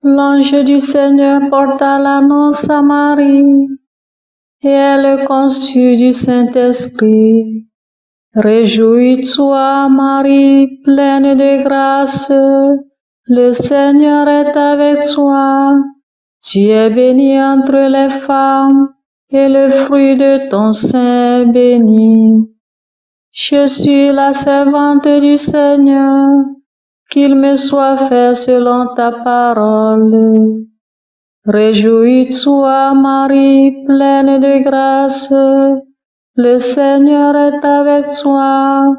L'ange du Seigneur porta l'annonce à Marie, et elle conçut du Saint-Esprit. Réjouis-toi, Marie, pleine de grâce, le Seigneur est avec toi. Tu es bénie entre les femmes, et le fruit de ton sein est béni. Je suis la servante du Seigneur, qu'il me soit fait selon ta parole. Réjouis-toi, Marie, pleine de grâce, le Seigneur est avec toi.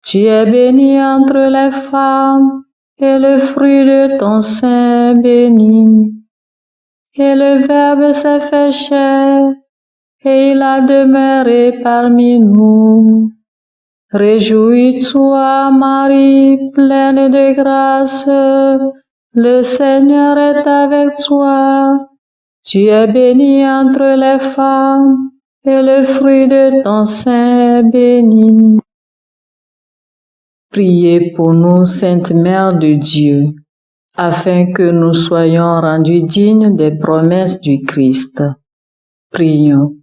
Tu es bénie entre les femmes, et le fruit de ton sein est béni. Et le Verbe s'est fait chair, et il a demeuré parmi nous. Réjouis-toi, Marie, pleine de grâce, le Seigneur est avec toi. Tu es bénie entre les femmes, et le fruit de ton sein est béni. Priez pour nous, Sainte Mère de Dieu, afin que nous soyons rendus dignes des promesses du Christ. Prions.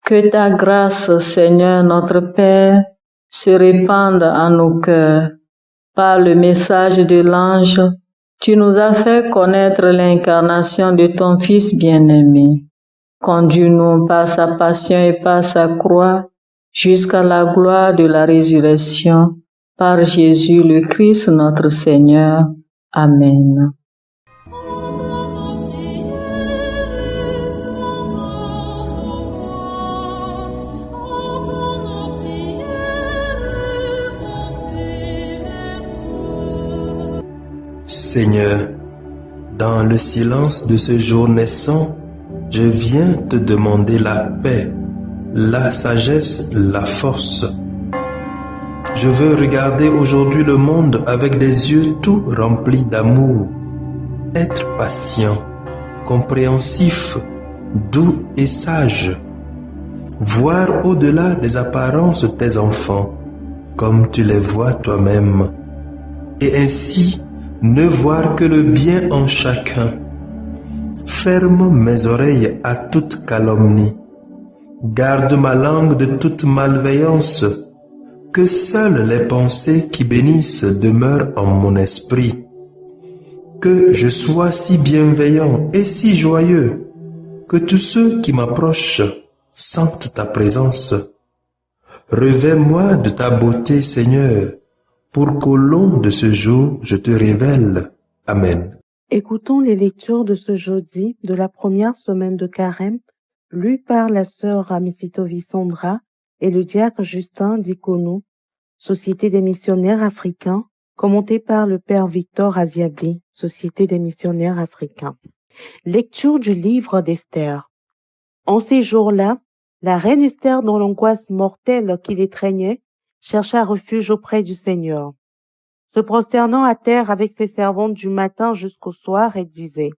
Que ta grâce, Seigneur notre Père, se répande en nos cœurs. Par le message de l'ange, tu nous as fait connaître l'incarnation de ton Fils bien-aimé. Conduis-nous par sa passion et par sa croix jusqu'à la gloire de la résurrection. Par Jésus le Christ notre Seigneur. Amen. Seigneur, dans le silence de ce jour naissant, je viens te demander la paix, la sagesse, la force. Je veux regarder aujourd'hui le monde avec des yeux tout remplis d'amour, être patient, compréhensif, doux et sage, voir au-delà des apparences tes enfants, comme tu les vois toi-même, et ainsi ne voir que le bien en chacun. Ferme mes oreilles à toute calomnie. Garde ma langue de toute malveillance. Que seules les pensées qui bénissent demeurent en mon esprit. Que je sois si bienveillant et si joyeux, que tous ceux qui m'approchent sentent ta présence. Revêts-moi de ta beauté, Seigneur, pour qu'au long de ce jour, je te révèle. Amen. Écoutons les lectures de ce jeudi de la première semaine de Carême, lues par la sœur Amisitovi Sandra et le diacre Justin Dikonou, Société des missionnaires africains, commenté par le père Victor Aziabli, Société des missionnaires africains. Lecture du livre d'Esther. En ces jours-là, la reine Esther, dans l'angoisse mortelle qui l'étreignait, chercha refuge auprès du Seigneur. Se prosternant à terre avec ses servantes du matin jusqu'au soir, elle disait: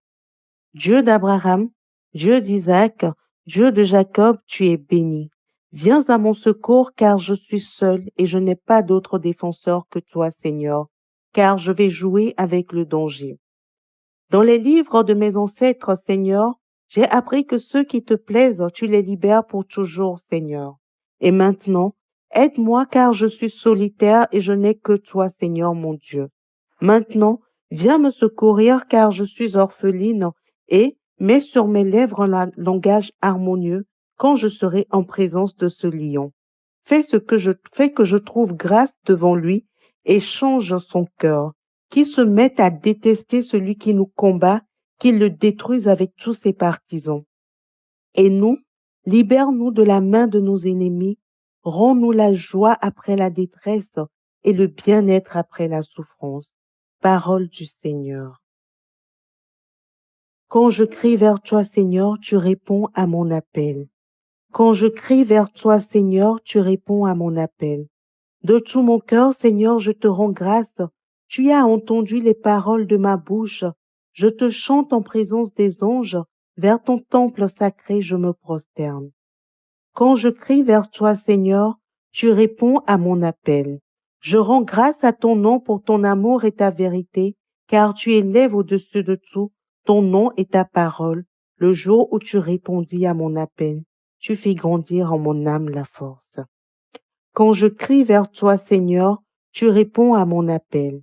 Dieu d'Abraham, Dieu d'Isaac, Dieu de Jacob, tu es béni. Viens à mon secours, car je suis seule et je n'ai pas d'autre défenseur que toi, Seigneur, car je vais jouer avec le danger. Dans les livres de mes ancêtres, Seigneur, j'ai appris que ceux qui te plaisent, tu les libères pour toujours, Seigneur. Et maintenant, aide-moi, car je suis solitaire et je n'ai que toi, Seigneur mon Dieu. Maintenant, viens me secourir, car je suis orpheline, et mets sur mes lèvres un langage harmonieux quand je serai en présence de ce lion. Fais que je trouve grâce devant lui et change son cœur, qu'il se mette à détester celui qui nous combat, qu'il le détruise avec tous ses partisans. Et nous, libère-nous de la main de nos ennemis, rends-nous la joie après la détresse et le bien-être après la souffrance. Parole du Seigneur. Quand je crie vers toi, Seigneur, tu réponds à mon appel. Quand je crie vers toi, Seigneur, tu réponds à mon appel. De tout mon cœur, Seigneur, je te rends grâce. Tu as entendu les paroles de ma bouche. Je te chante en présence des anges. Vers ton temple sacré, je me prosterne. Quand je crie vers toi, Seigneur, tu réponds à mon appel. Je rends grâce à ton nom pour ton amour et ta vérité, car tu élèves au-dessus de tout ton nom et ta parole. Le jour où tu répondis à mon appel, tu fis grandir en mon âme la force. Quand je crie vers toi, Seigneur, tu réponds à mon appel.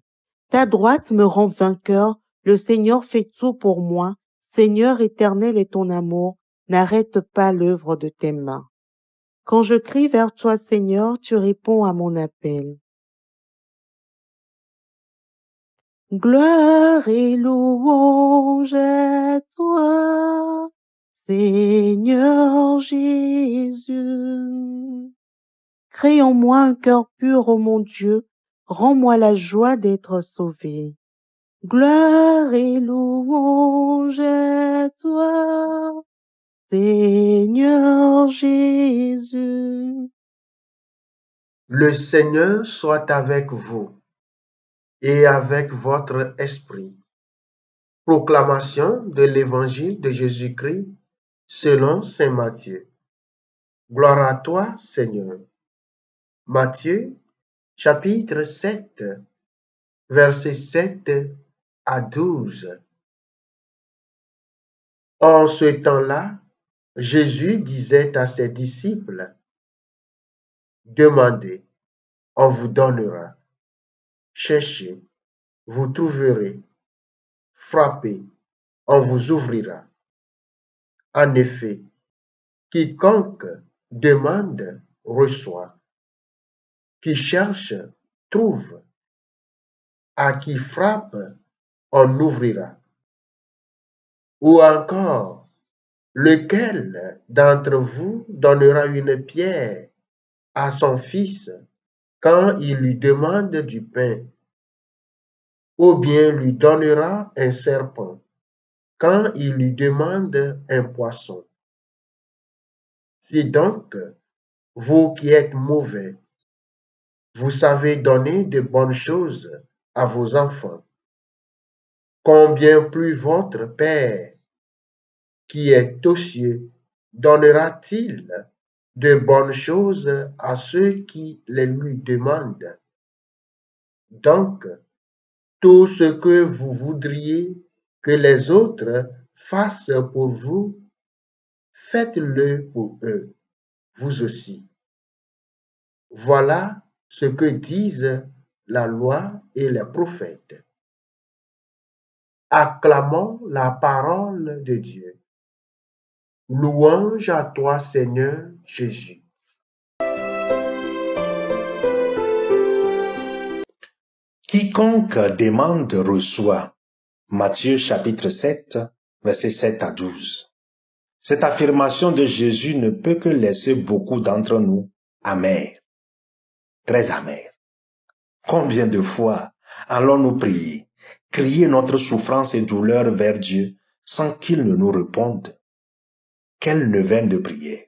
Ta droite me rend vainqueur, le Seigneur fait tout pour moi. Seigneur éternel est ton amour, n'arrête pas l'œuvre de tes mains. Quand je crie vers toi, Seigneur, tu réponds à mon appel. Gloire et louange à toi, Seigneur Jésus. Crée en moi un cœur pur, ô mon Dieu, rends-moi la joie d'être sauvé. Gloire et louange à toi, Seigneur Jésus. Le Seigneur soit avec vous et avec votre esprit. Proclamation de l'Évangile de Jésus-Christ selon saint Matthieu. Gloire à toi, Seigneur. Matthieu, chapitre 7, versets 7 à 12. En ce temps-là, Jésus disait à ses disciples, demandez, on vous donnera. Cherchez, vous trouverez. Frappez, on vous ouvrira. En effet, quiconque demande, reçoit. Qui cherche, trouve. À qui frappe, on ouvrira. Ou encore, lequel d'entre vous donnera une pierre à son fils quand il lui demande du pain, ou bien lui donnera un serpent quand il lui demande un poisson? Si donc, vous qui êtes mauvais, vous savez donner de bonnes choses à vos enfants, combien plus votre Père, qui est aux cieux, donnera-t-il de bonnes choses à ceux qui les lui demandent? Donc, tout ce que vous voudriez que les autres fassent pour vous, faites-le pour eux, vous aussi. Voilà ce que disent la loi et les prophètes. Acclamons la parole de Dieu. Louange à toi, Seigneur Jésus. Quiconque demande reçoit. Matthieu chapitre 7, versets 7 à 12. Cette affirmation de Jésus ne peut que laisser beaucoup d'entre nous amers, très amers. Combien de fois allons-nous prier, crier notre souffrance et douleur vers Dieu sans qu'il ne nous réponde? Quelle neuvaine de prière!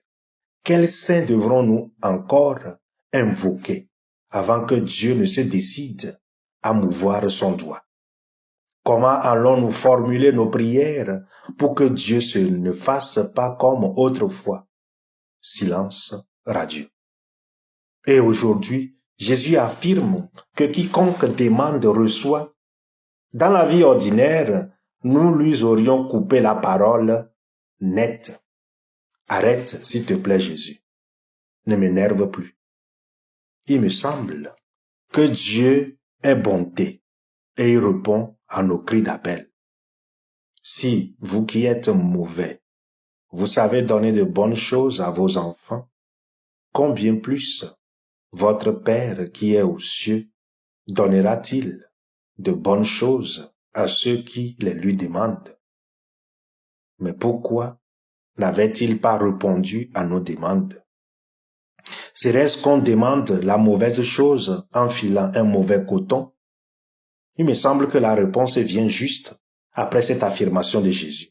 Quels saints devrons-nous encore invoquer avant que Dieu ne se décide à mouvoir son doigt? Comment allons-nous formuler nos prières pour que Dieu ne fasse pas comme autrefois? Silence radieux. Et aujourd'hui, Jésus affirme que quiconque demande reçoit. Dans la vie ordinaire, nous lui aurions coupé la parole nette. Arrête, s'il te plaît, Jésus. Ne m'énerve plus. Il me semble que Dieu est bonté et il répond à nos cris d'appel. Si vous qui êtes mauvais, vous savez donner de bonnes choses à vos enfants, combien plus votre Père qui est aux cieux donnera-t-il de bonnes choses à ceux qui les lui demandent? Mais pourquoi n'avait-il pas répondu à nos demandes? Serait-ce qu'on demande la mauvaise chose en filant un mauvais coton? Il me semble que la réponse vient juste après cette affirmation de Jésus.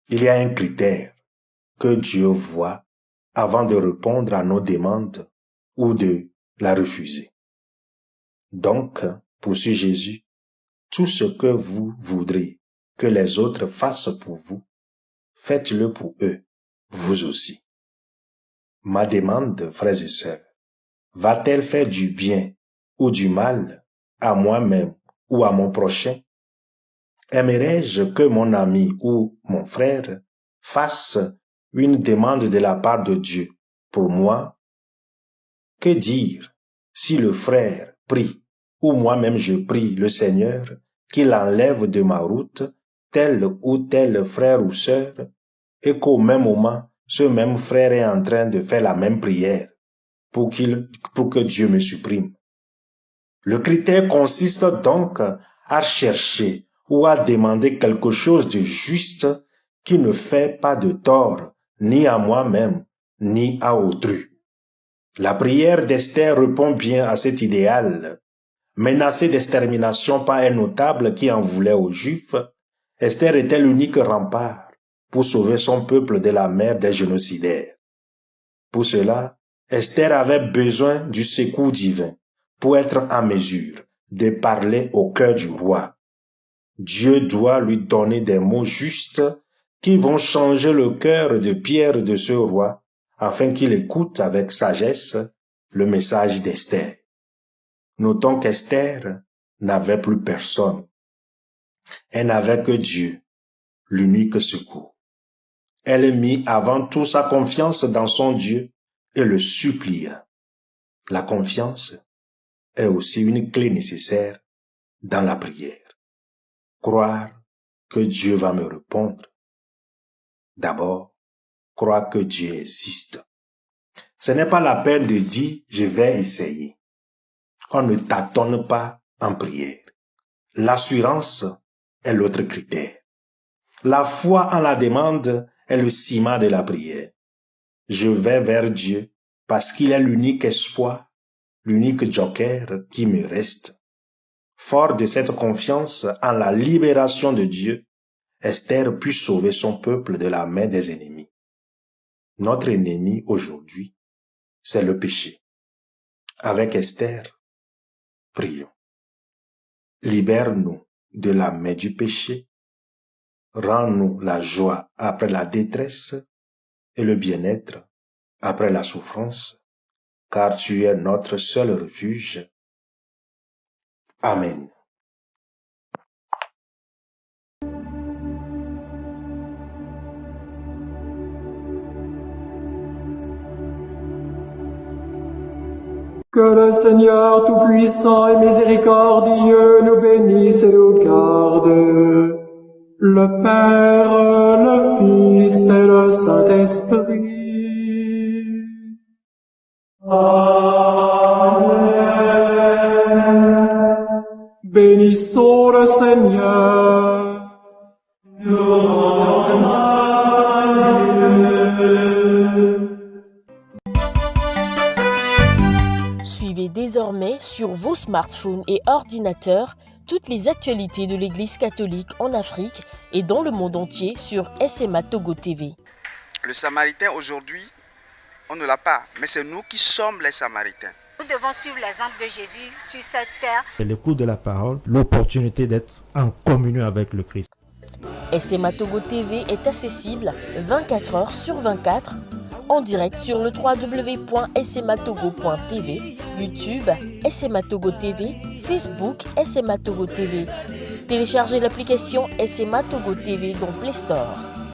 Il y a un critère que Dieu voit avant de répondre à nos demandes ou de la refuser. Donc, poursuit Jésus, tout ce que vous voudrez que les autres fassent pour vous, faites-le pour eux, vous aussi. Ma demande, frères et sœurs, va-t-elle faire du bien ou du mal à moi-même ou à mon prochain? Aimerais-je que mon ami ou mon frère fasse une demande de la part de Dieu pour moi? Que dire si le frère prie ou moi-même je prie le Seigneur qu'il enlève de ma route tel ou tel frère ou sœur et qu'au même moment, ce même frère est en train de faire la même prière pour que Dieu me supprime? Le critère consiste donc à chercher ou à demander quelque chose de juste qui ne fait pas de tort ni à moi-même ni à autrui. La prière d'Esther répond bien à cet idéal. Menacée d'extermination par un notable qui en voulait aux Juifs, Esther était l'unique rempart pour sauver son peuple de la mer des génocidaires. Pour cela, Esther avait besoin du secours divin pour être en mesure de parler au cœur du roi. Dieu doit lui donner des mots justes qui vont changer le cœur de pierre de ce roi afin qu'il écoute avec sagesse le message d'Esther. Notons qu'Esther n'avait plus personne. Elle n'avait que Dieu, l'unique secours. Elle mit avant tout sa confiance dans son Dieu et le supplia. La confiance est aussi une clé nécessaire dans la prière. Croire que Dieu va me répondre. D'abord, croire que Dieu existe. Ce n'est pas la peine de dire « je vais essayer ». On ne tâtonne pas en prière. L'assurance est l'autre critère. La foi en la demande est le ciment de la prière. Je vais vers Dieu parce qu'il est l'unique espoir, l'unique joker qui me reste. Fort de cette confiance en la libération de Dieu, Esther put sauver son peuple de la main des ennemis. Notre ennemi aujourd'hui, c'est le péché. Avec Esther, prions. Libère-nous de la main du péché. Rends-nous la joie après la détresse et le bien-être après la souffrance, car tu es notre seul refuge. Amen. Que le Seigneur Tout-Puissant et Miséricordieux nous bénisse et nous garde, le Père, le Fils et le Saint-Esprit. Amen. Bénissons le Seigneur. Nous rendons grâce à Dieu. Suivez désormais sur vos smartphones et ordinateurs toutes les actualités de l'Église catholique en Afrique et dans le monde entier sur SMA Togo TV. Le Samaritain aujourd'hui, on ne l'a pas, mais c'est nous qui sommes les Samaritains. Nous devons suivre l'exemple de Jésus sur cette terre. C'est l'écoute de la parole, l'opportunité d'être en communion avec le Christ. SMA Togo TV est accessible 24 heures sur 24 en direct sur le www.smatogo.tv, YouTube, SMA Togo TV, Facebook, SMA Togo TV. Téléchargez l'application SMA Togo TV dans Play Store.